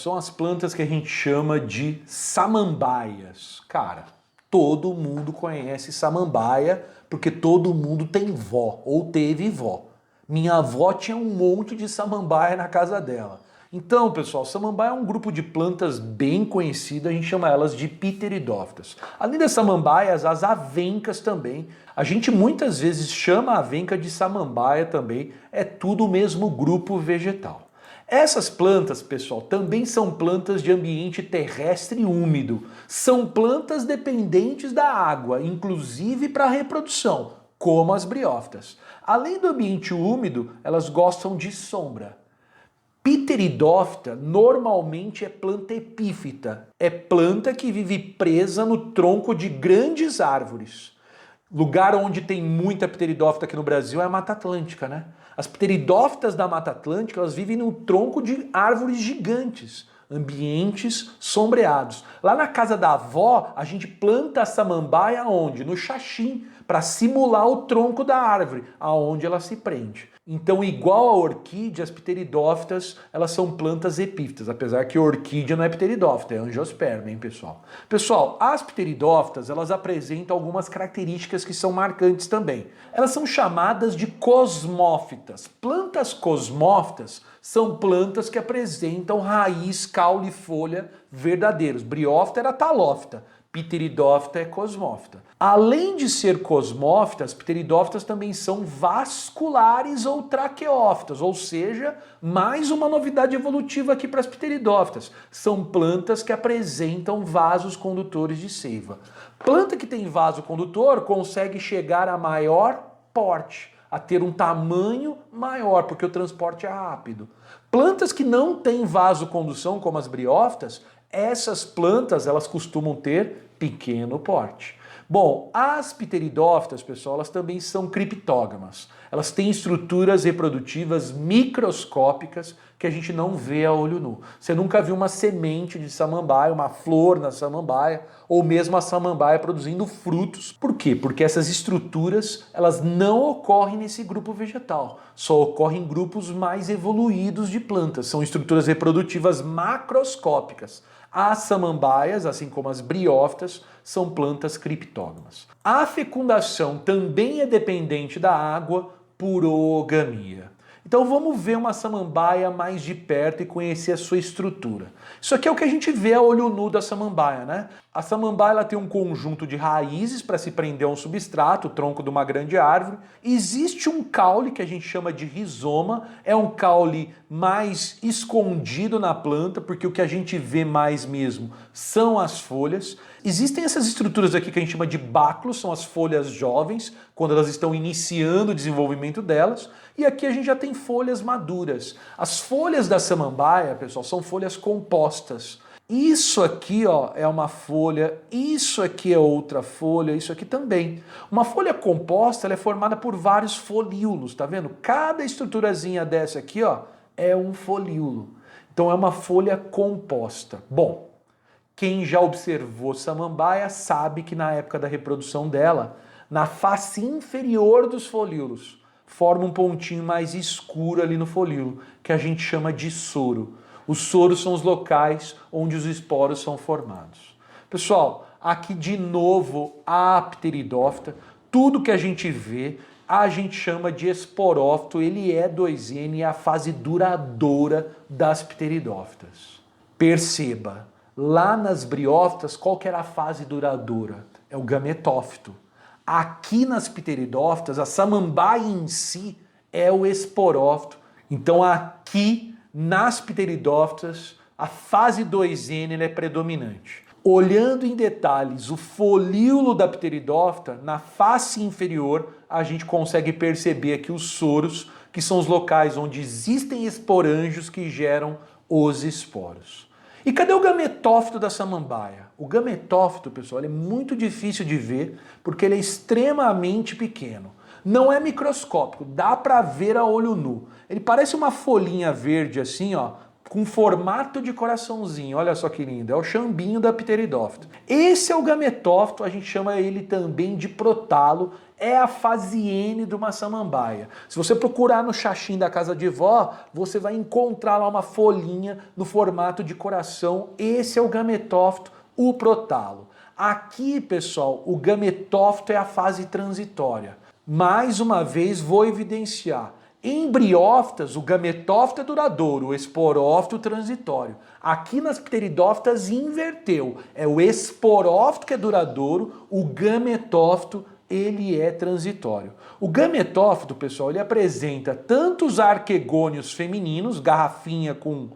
são as plantas que a gente chama de samambaias. Cara, todo mundo conhece samambaia porque todo mundo tem vó ou teve vó. Minha avó tinha um monte de samambaia na casa dela. Então, pessoal, samambaia é um grupo de plantas bem conhecido, a gente chama elas de pteridófitas. Além das samambaias, as avencas também. A gente muitas vezes chama a avenca de samambaia também, é tudo o mesmo grupo vegetal. Essas plantas, pessoal, também são plantas de ambiente terrestre úmido. São plantas dependentes da água, inclusive para a reprodução, como as briófitas. Além do ambiente úmido, elas gostam de sombra. Pteridófita normalmente é planta epífita. É planta que vive presa no tronco de grandes árvores. Lugar onde tem muita pteridófita aqui no Brasil é a Mata Atlântica, né? As pteridófitas da Mata Atlântica, elas vivem no tronco de árvores gigantes, ambientes sombreados. Lá na casa da avó, a gente planta a samambaia onde? No xaxim, para simular o tronco da árvore, aonde ela se prende. Então, igual a orquídea, as pteridófitas, elas são plantas epífitas, apesar que a orquídea não é pteridófita, é angiosperma, hein, pessoal? Pessoal, as pteridófitas, elas apresentam algumas características que são marcantes também. Elas são chamadas de cosmófitas. Plantas cosmófitas são plantas que apresentam raiz, caule e folha verdadeiros. Briófita era talófita. Pteridófita é cosmófita. Além de ser cosmófitas, pteridófitas também são vasculares ou traqueófitas, ou seja, mais uma novidade evolutiva aqui para as pteridófitas. São plantas que apresentam vasos condutores de seiva. Planta que tem vaso condutor consegue chegar a maior porte, a ter um tamanho maior, porque o transporte é rápido. Plantas que não têm vasocondução, como as briófitas, essas plantas elas costumam ter pequeno porte. Bom, as pteridófitas, pessoal, elas também são criptógamas. Elas têm estruturas reprodutivas microscópicas que a gente não vê a olho nu. Você nunca viu uma semente de samambaia, uma flor na samambaia, ou mesmo a samambaia produzindo frutos. Por quê? Porque essas estruturas, elas não ocorrem nesse grupo vegetal. Só ocorrem em grupos mais evoluídos de plantas. São estruturas reprodutivas macroscópicas. As samambaias, assim como as briófitas, são plantas criptógamas. A fecundação também é dependente da água por oogamia. Então vamos ver uma samambaia mais de perto e conhecer a sua estrutura. Isso aqui é o que a gente vê a olho nu da samambaia, né? A samambaia ela tem um conjunto de raízes para se prender a um substrato, o tronco de uma grande árvore. Existe um caule que a gente chama de rizoma, é um caule mais escondido na planta, porque o que a gente vê mais mesmo são as folhas. Existem essas estruturas aqui que a gente chama de báculos, são as folhas jovens, quando elas estão iniciando o desenvolvimento delas. E aqui a gente já tem folhas maduras. As folhas da samambaia, pessoal, são folhas compostas. Isso aqui, ó, é uma folha, isso aqui é outra folha, isso aqui também. Uma folha composta ela é formada por vários folíolos, tá vendo? Cada estruturazinha dessa aqui, ó, é um folíolo. Então é uma folha composta. Bom, quem já observou samambaia sabe que na época da reprodução dela, na face inferior dos folíolos, forma um pontinho mais escuro ali no folíolo, que a gente chama de soro. Os soros são os locais onde os esporos são formados. Pessoal, aqui de novo a pteridófita, tudo que a gente vê, a gente chama de esporófito, ele é 2N, é a fase duradoura das pteridófitas. Perceba, lá nas briófitas, qual que era a fase duradoura? É o gametófito. Aqui nas pteridófitas, a samambaia em si é o esporófito. Então aqui nas pteridófitas, a fase 2N é predominante. Olhando em detalhes o folíolo da pteridófita, na face inferior, a gente consegue perceber aqui os soros, que são os locais onde existem esporângios que geram os esporos. E cadê o gametófito da samambaia? O gametófito, pessoal, é muito difícil de ver porque ele é extremamente pequeno. Não é microscópico, dá para ver a olho nu. Ele parece uma folhinha verde assim, ó, com formato de coraçãozinho. Olha só que lindo, é o chambinho da pteridófito. Esse é o gametófito, a gente chama ele também de protalo, é a fase N de uma samambaia. Se você procurar no xaxim da casa de vó, você vai encontrar lá uma folhinha no formato de coração. Esse é o gametófito, o protalo. Aqui, pessoal, o gametófito é a fase transitória. Mais uma vez, vou evidenciar. Em briófitas, o gametófito é duradouro, o esporófito transitório. Aqui nas pteridófitas inverteu. É o esporófito que é duradouro, o gametófito ele é transitório. O gametófito, pessoal, ele apresenta tanto os arquegônios femininos, garrafinha com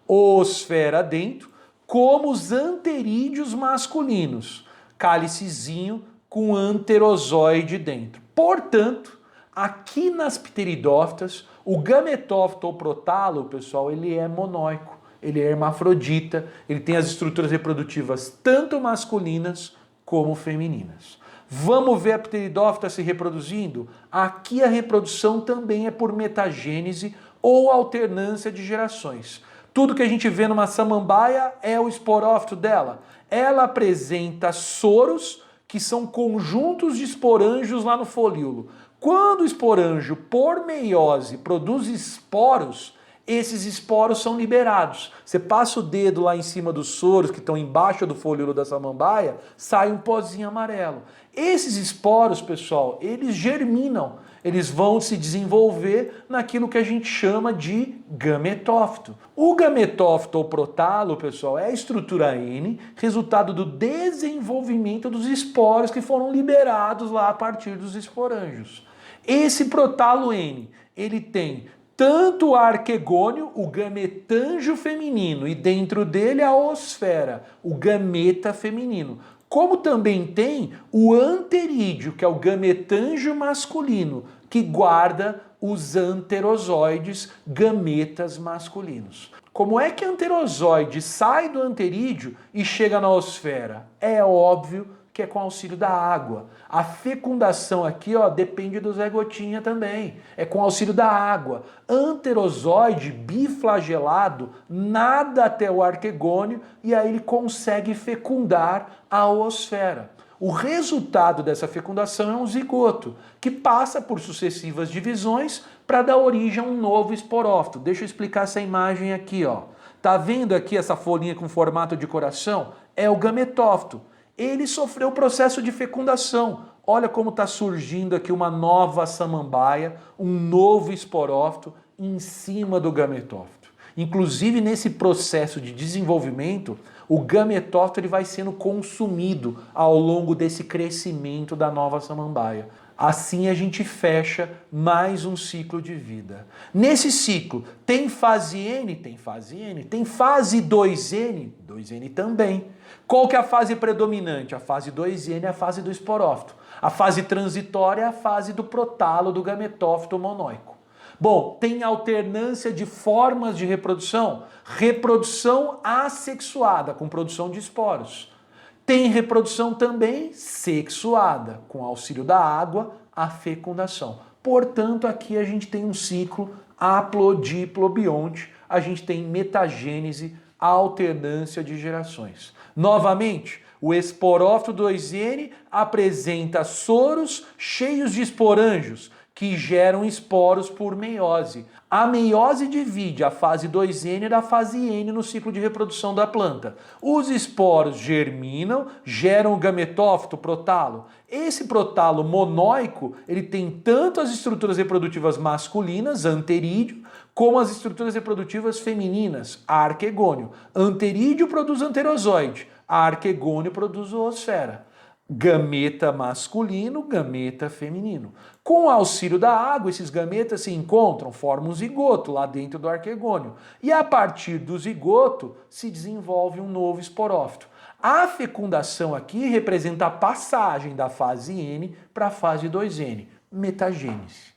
osfera dentro, como os anterídeos masculinos, cálicezinho com anterozoide dentro. Portanto, aqui nas pteridófitas, o gametófito ou protalo, pessoal, ele é monóico, ele é hermafrodita, ele tem as estruturas reprodutivas tanto masculinas como femininas. Vamos ver a pteridófita se reproduzindo? Aqui a reprodução também é por metagênese ou alternância de gerações. Tudo que a gente vê numa samambaia é o esporófito dela. Ela apresenta soros, que são conjuntos de esporângios lá no folíolo. Quando o esporângio, por meiose, produz esporos, esses esporos são liberados. Você passa o dedo lá em cima dos soros que estão embaixo do folíolo da samambaia, sai um pozinho amarelo. Esses esporos, pessoal, eles germinam. Eles vão se desenvolver naquilo que a gente chama de gametófito. O gametófito ou protalo, pessoal, é a estrutura N, resultado do desenvolvimento dos esporos que foram liberados lá a partir dos esporângios. Esse protalo N, ele tem tanto o arquegônio, o gametângio feminino, e dentro dele a osfera, o gameta feminino. Como também tem o anterídeo, que é o gametângio masculino, que guarda os anterozoides, gametas masculinos. Como é que a anterozoide sai do anterídeo e chega na osfera? É óbvio que é com auxílio da água. A fecundação aqui, ó, depende do Zé Gotinha também. É com auxílio da água. Anterozoide biflagelado nada até o arquegônio e aí ele consegue fecundar a oosfera. O resultado dessa fecundação é um zigoto, que passa por sucessivas divisões para dar origem a um novo esporófito. Deixa eu explicar essa imagem aqui, ó. Tá vendo aqui essa folhinha com formato de coração? É o gametófito. Ele sofreu o processo de fecundação. Olha como está surgindo aqui uma nova samambaia, um novo esporófito em cima do gametófito. Inclusive, nesse processo de desenvolvimento, o gametófito ele vai sendo consumido ao longo desse crescimento da nova samambaia. Assim a gente fecha mais um ciclo de vida. Nesse ciclo, tem fase N? Tem fase N. Tem fase 2N? 2N também. Qual que é a fase predominante? A fase 2N é a fase do esporófito. A fase transitória é a fase do protalo, do gametófito monóico. Bom, tem alternância de formas de reprodução? Reprodução assexuada, com produção de esporos. Tem reprodução também sexuada, com auxílio da água, a fecundação. Portanto, aqui a gente tem um ciclo haplodiplobionte, a gente tem metagênese, alternância de gerações. Novamente, o esporófito 2N apresenta soros cheios de esporângios, que geram esporos por meiose. A meiose divide a fase 2N da fase N no ciclo de reprodução da planta. Os esporos germinam, geram o gametófito, protalo. Esse protalo monóico, ele tem tanto as estruturas reprodutivas masculinas, anterídeo, como as estruturas reprodutivas femininas, arquegônio. Anterídeo produz anterozoide, arquegônio produz oosfera. Gameta masculino, gameta feminino. Com o auxílio da água, esses gametas se encontram, formam um zigoto lá dentro do arquegônio. E a partir do zigoto se desenvolve um novo esporófito. A fecundação aqui representa a passagem da fase N para a fase 2N, metagênese.